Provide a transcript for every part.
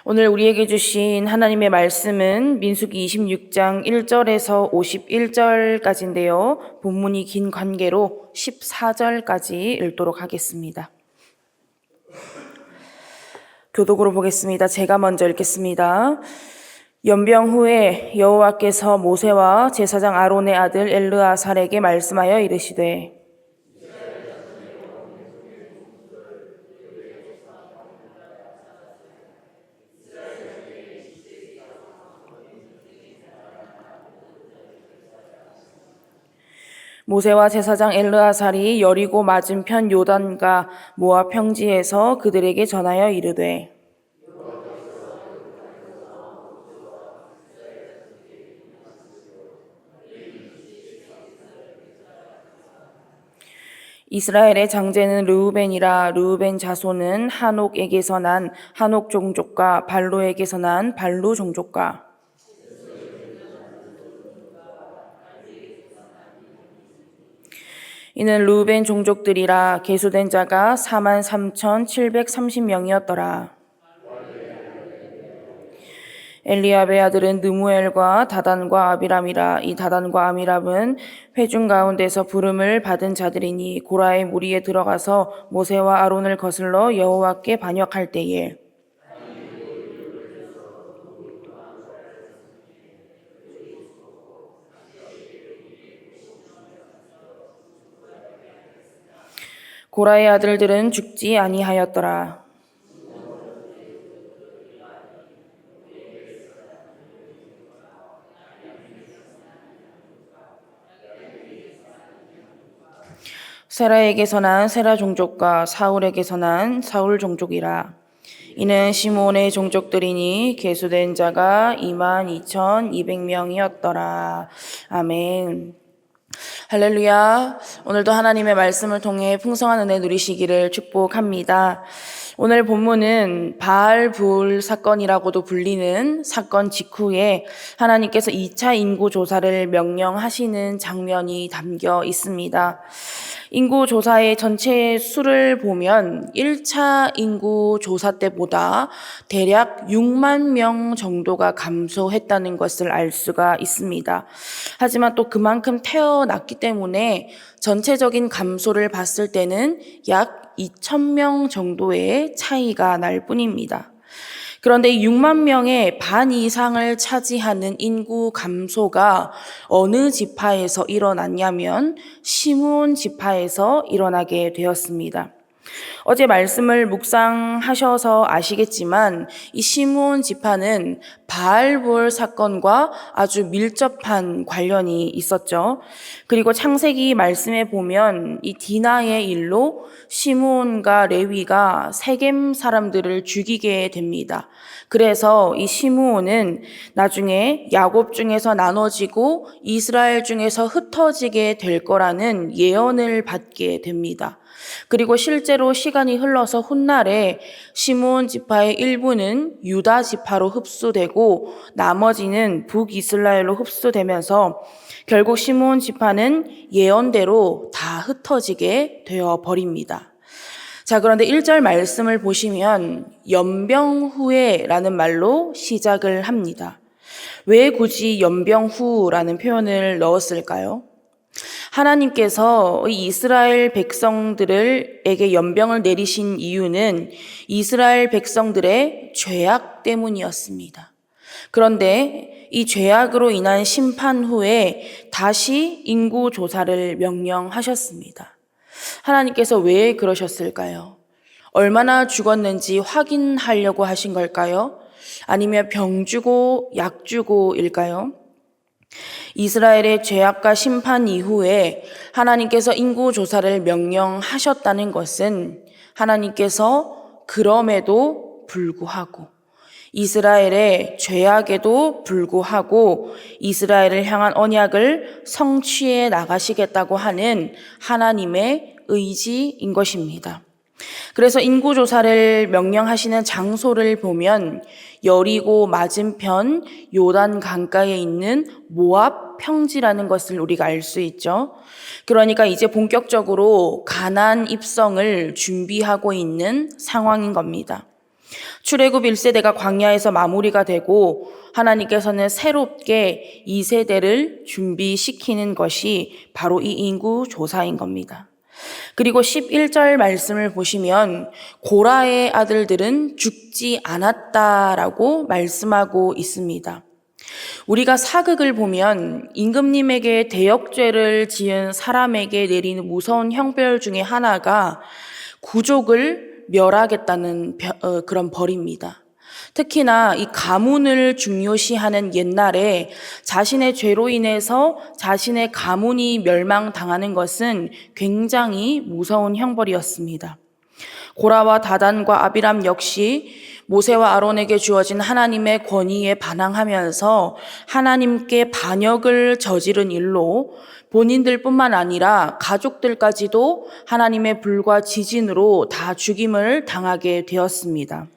오늘 우리에게 주신 하나님의 말씀은 민수기 26장 1절에서 51절까지인데요. 본문이 긴 관계로 14절까지 읽도록 하겠습니다. 교독으로 보겠습니다. 제가 먼저 읽겠습니다. 연병 후에 여호와께서 모세와 제사장 아론의 아들 엘르아살에게 말씀하여 이르시되 모세와 제사장 엘르아살이 여리고 맞은편 요단과 모압 평지에서 그들에게 전하여 이르되 이스라엘의 장제는 르우벤이라. 르우벤 자손은 한옥에게서 난 한옥 종족과 발로에게서 난 발로 종족과 이는 르우벤 종족들이라. 계수된 자가 43,730명이었더라. 엘리압의 아들은 느무엘과 다단과 아비람이라. 이 다단과 아비람은 회중 가운데서 부름을 받은 자들이니 고라의 무리에 들어가서 모세와 아론을 거슬러 여호와께 반역할 때에 고라의 아들들은 죽지 아니하였더라. 세라에게서 난 세라 종족과 사울에게서 난 사울 종족이라. 이는 시므온의 종족들이니 계수된 자가 22,200명이었더라. 아멘. 할렐루야. 오늘도 하나님의 말씀을 통해 풍성한 은혜 누리시기를 축복합니다. 오늘 본문은 바알불 사건이라고도 불리는 사건 직후에 하나님께서 2차 인구 조사를 명령하시는 장면이 담겨 있습니다. 인구 조사의 전체 수를 보면 1차 인구 조사 때보다 대략 6만 명 정도가 감소했다는 것을 알 수가 있습니다. 하지만 또 그만큼 태어났기 때문에 전체적인 감소를 봤을 때는 약 2,000명 정도의 차이가 날 뿐입니다. 그런데 6만 명의 반 이상을 차지하는 인구 감소가 어느 지파에서 일어났냐면 시므온 지파에서 일어나게 되었습니다. 어제 말씀을 묵상하셔서 아시겠지만 이 시므온 지파는 바알볼 사건과 아주 밀접한 관련이 있었죠. 그리고 창세기 말씀에 보면 이 디나의 일로 시므온과 레위가 세겜 사람들을 죽이게 됩니다. 그래서 이 시므온은 나중에 야곱 중에서 나눠지고 이스라엘 중에서 흩어지게 될 거라는 예언을 받게 됩니다. 그리고 실제로 시간이 흘러서 훗날에 시므온 지파의 일부는 유다 지파로 흡수되고 나머지는 북이스라엘로 흡수되면서 결국 시므온 지파는 예언대로 다 흩어지게 되어 버립니다. 자, 그런데 1절 말씀을 보시면 연병 후에라는 말로 시작을 합니다. 왜 굳이 연병 후라는 표현을 넣었을까요? 하나님께서 이스라엘 백성들에게 연병을 내리신 이유는 이스라엘 백성들의 죄악 때문이었습니다. 그런데 이 죄악으로 인한 심판 후에 다시 인구 조사를 명령하셨습니다. 하나님께서 왜 그러셨을까요? 얼마나 죽었는지 확인하려고 하신 걸까요? 아니면 병 주고 약 주고일까요? 이스라엘의 죄악과 심판 이후에 하나님께서 인구 조사를 명령하셨다는 것은 하나님께서 그럼에도 불구하고 이스라엘의 죄악에도 불구하고 이스라엘을 향한 언약을 성취해 나가시겠다고 하는 하나님의 의지인 것입니다. 그래서 인구조사를 명령하시는 장소를 보면 여리고 맞은편 요단 강가에 있는 모압 평지라는 것을 우리가 알 수 있죠. 그러니까 이제 본격적으로 가나안 입성을 준비하고 있는 상황인 겁니다. 출애굽 1세대가 광야에서 마무리가 되고 하나님께서는 새롭게 2세대를 준비시키는 것이 바로 이 인구 조사인 겁니다. 그리고 11절 말씀을 보시면 고라의 아들들은 죽지 않았다라고 말씀하고 있습니다. 우리가 사극을 보면 임금님에게 대역죄를 지은 사람에게 내리는 무서운 형벌 중에 하나가 구족을 멸하겠다는 그런 벌입니다. 특히나 이 가문을 중요시하는 옛날에 자신의 죄로 인해서 자신의 가문이 멸망당하는 것은 굉장히 무서운 형벌이었습니다. 고라와 다단과 아비람 역시 모세와 아론에게 주어진 하나님의 권위에 반항하면서 하나님께 반역을 저지른 일로 본인들뿐만 아니라 가족들까지도 하나님의 불과 지진으로 다 죽임을 당하게 되었습니다.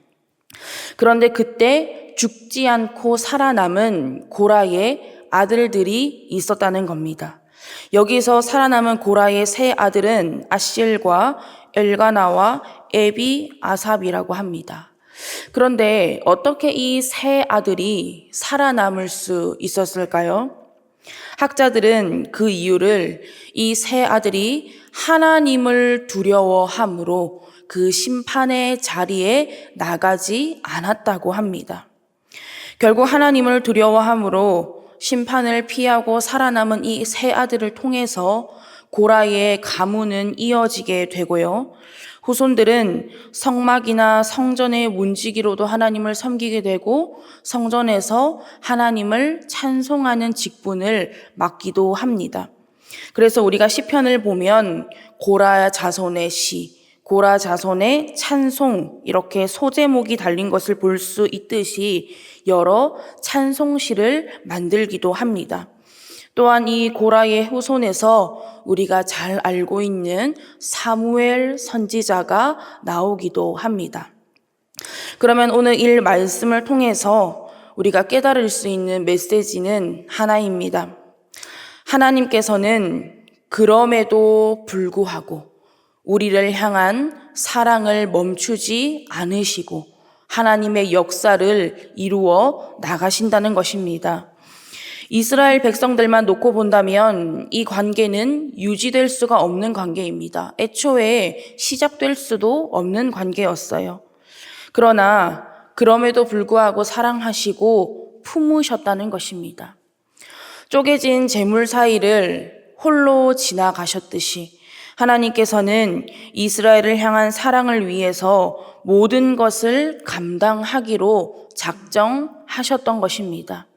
그런데 그때 죽지 않고 살아남은 고라의 아들들이 있었다는 겁니다. 여기서 살아남은 고라의 세 아들은 아실과 엘가나와 에비 아삽이라고 합니다. 그런데 어떻게 이 세 아들이 살아남을 수 있었을까요? 학자들은 그 이유를 이 세 아들이 하나님을 두려워함으로 그 심판의 자리에 나가지 않았다고 합니다. 결국 하나님을 두려워함으로 심판을 피하고 살아남은 이 세 아들을 통해서 고라의 가문은 이어지게 되고요. 후손들은 성막이나 성전의 문지기로도 하나님을 섬기게 되고 성전에서 하나님을 찬송하는 직분을 맡기도 합니다. 그래서 우리가 시편을 보면 고라 자손의 시, 고라 자손의 찬송 이렇게 소제목이 달린 것을 볼 수 있듯이 여러 찬송시를 만들기도 합니다. 또한 이 고라의 후손에서 우리가 잘 알고 있는 사무엘 선지자가 나오기도 합니다. 그러면 오늘 이 말씀을 통해서 우리가 깨달을 수 있는 메시지는 하나입니다. 하나님께서는 그럼에도 불구하고 우리를 향한 사랑을 멈추지 않으시고 하나님의 역사를 이루어 나가신다는 것입니다. 이스라엘 백성들만 놓고 본다면 이 관계는 유지될 수가 없는 관계입니다. 애초에 시작될 수도 없는 관계였어요. 그러나 그럼에도 불구하고 사랑하시고 품으셨다는 것입니다. 쪼개진 재물 사이를 홀로 지나가셨듯이 하나님께서는 이스라엘을 향한 사랑을 위해서 모든 것을 감당하기로 작정하셨던 것입니다.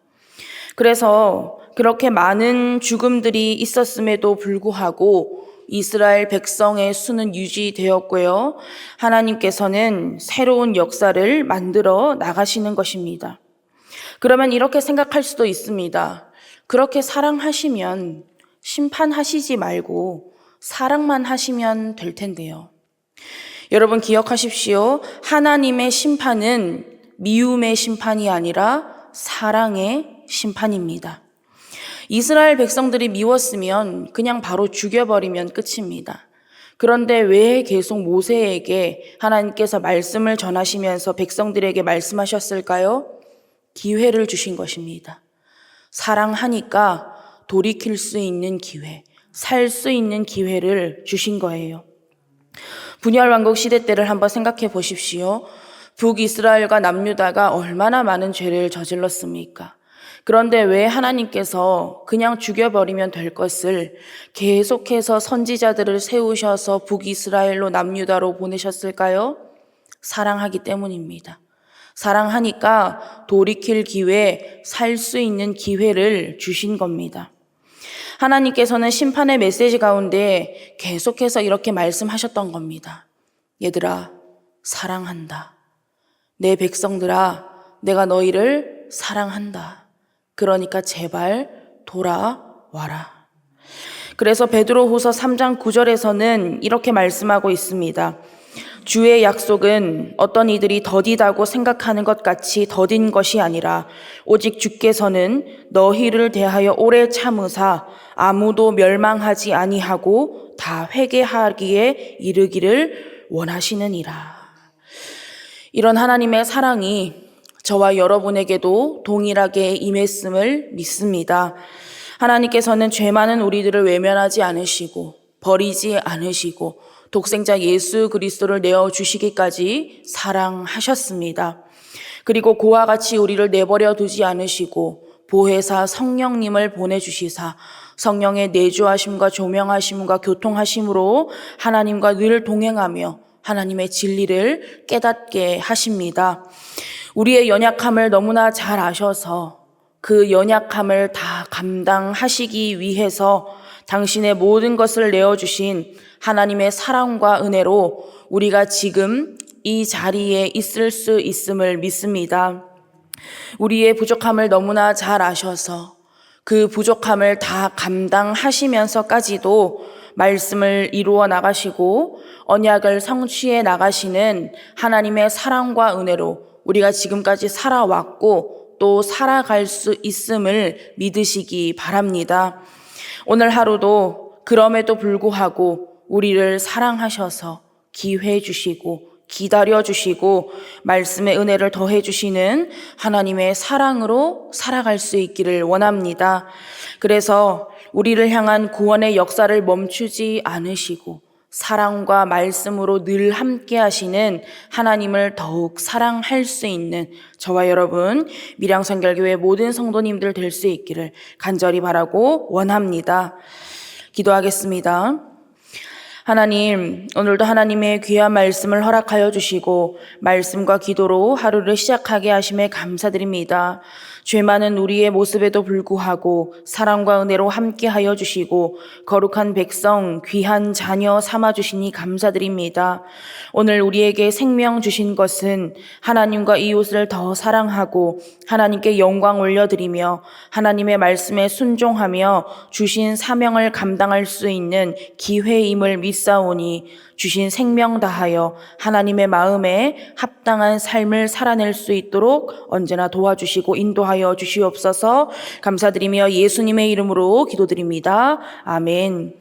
그래서 그렇게 많은 죽음들이 있었음에도 불구하고 이스라엘 백성의 수는 유지되었고요. 하나님께서는 새로운 역사를 만들어 나가시는 것입니다. 그러면 이렇게 생각할 수도 있습니다. 그렇게 사랑하시면 심판하시지 말고 사랑만 하시면 될 텐데요. 여러분 기억하십시오. 하나님의 심판은 미움의 심판이 아니라 사랑의 심판입니다. 이스라엘 백성들이 미웠으면 그냥 바로 죽여버리면 끝입니다. 그런데 왜 계속 모세에게 하나님께서 말씀을 전하시면서 백성들에게 말씀하셨을까요? 기회를 주신 것입니다. 사랑하니까 돌이킬 수 있는 기회, 살 수 있는 기회를 주신 거예요. 분열왕국 시대 때를 한번 생각해 보십시오. 북이스라엘과 남유다가 얼마나 많은 죄를 저질렀습니까? 그런데 왜 하나님께서 그냥 죽여버리면 될 것을 계속해서 선지자들을 세우셔서 북이스라엘로 남유다로 보내셨을까요? 사랑하기 때문입니다. 사랑하니까 돌이킬 기회, 살 수 있는 기회를 주신 겁니다. 하나님께서는 심판의 메시지 가운데 계속해서 이렇게 말씀하셨던 겁니다. 얘들아, 사랑한다. 내 백성들아, 내가 너희를 사랑한다. 그러니까 제발 돌아와라. 그래서 베드로후서 3장 9절에서는 이렇게 말씀하고 있습니다. 주의 약속은 어떤 이들이 더디다고 생각하는 것 같이 더딘 것이 아니라 오직 주께서는 너희를 대하여 오래 참으사 아무도 멸망하지 아니하고 다 회개하기에 이르기를 원하시느니라. 이런 하나님의 사랑이 저와 여러분에게도 동일하게 임했음을 믿습니다. 하나님께서는 죄 많은 우리들을 외면하지 않으시고 버리지 않으시고 독생자 예수 그리스도를 내어주시기까지 사랑하셨습니다. 그리고 그와 같이 우리를 내버려 두지 않으시고 보혜사 성령님을 보내주시사 성령의 내주하심과 조명하심과 교통하심으로 하나님과 늘 동행하며 하나님의 진리를 깨닫게 하십니다. 우리의 연약함을 너무나 잘 아셔서 그 연약함을 다 감당하시기 위해서 당신의 모든 것을 내어주신 하나님의 사랑과 은혜로 우리가 지금 이 자리에 있을 수 있음을 믿습니다. 우리의 부족함을 너무나 잘 아셔서 그 부족함을 다 감당하시면서까지도 말씀을 이루어 나가시고 언약을 성취해 나가시는 하나님의 사랑과 은혜로 우리가 지금까지 살아왔고 또 살아갈 수 있음을 믿으시기 바랍니다. 오늘 하루도 그럼에도 불구하고 우리를 사랑하셔서 기회 주시고 기다려 주시고 말씀의 은혜를 더해 주시는 하나님의 사랑으로 살아갈 수 있기를 원합니다. 그래서 우리를 향한 구원의 역사를 멈추지 않으시고 사랑과 말씀으로 늘 함께 하시는 하나님을 더욱 사랑할 수 있는 저와 여러분 밀양선결교회 모든 성도님들 될 수 있기를 간절히 바라고 원합니다. 기도하겠습니다. 하나님, 오늘도 하나님의 귀한 말씀을 허락하여 주시고 말씀과 기도로 하루를 시작하게 하심에 감사드립니다. 죄 많은 우리의 모습에도 불구하고 사랑과 은혜로 함께하여 주시고 거룩한 백성, 귀한 자녀 삼아주시니 감사드립니다. 오늘 우리에게 생명 주신 것은 하나님과 이웃을 더 사랑하고 하나님께 영광 올려드리며 하나님의 말씀에 순종하며 주신 사명을 감당할 수 있는 기회임을 믿사오니 주신 생명 다하여 하나님의 마음에 합당한 삶을 살아낼 수 있도록 언제나 도와주시고 인도하여 주시옵소서. 감사드리며 예수님의 이름으로 기도드립니다. 아멘.